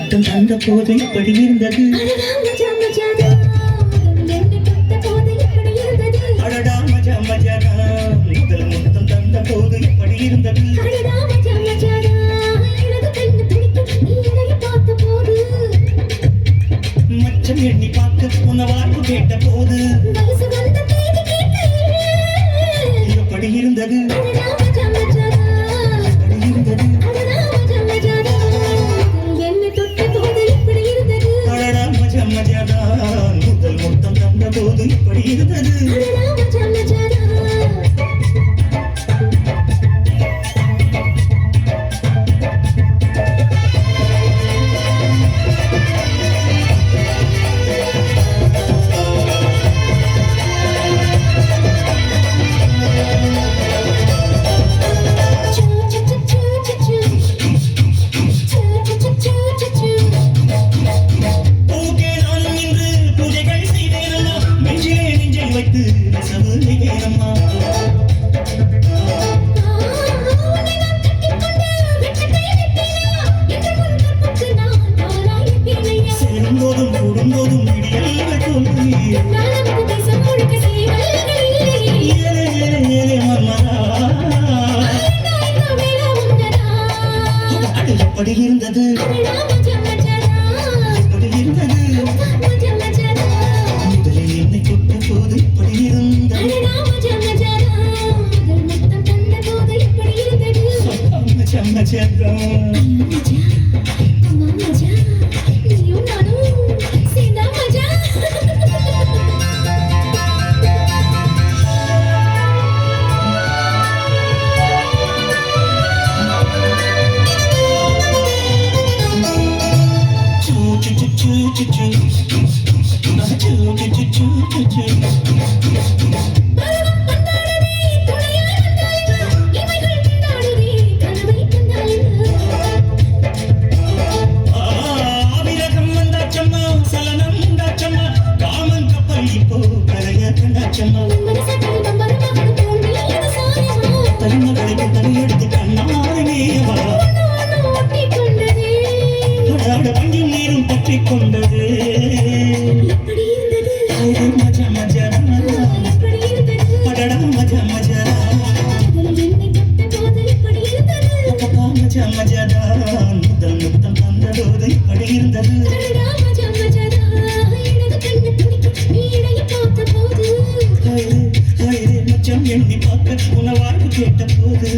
முத்தம் தந்த போது இப்படி இருந்தது அடடா மஜா மஜாடா முதல் முத்தம் தந்த போது இப்படி இருந்தது மச்சம் எண்ணி பார்க்க உன வாழ்வு கேட்ட போது எப்படி இருந்தது முதல் முத்தம் தந்த போது இப்படி இருந்தது எப்படி இருந்தது முதலில் என்னை தொட்ட போது இப்படி இருந்தது நீரும் பற்றி கொண்டது மஜா மஜா படடா மஜா மஜா மஜா மஜாடா முதல் முத்தம் தந்ததோடு இப்படி இருந்தது மச்சம் எண்ணி பார்க்க உன வாழ்வு கேட்ட போது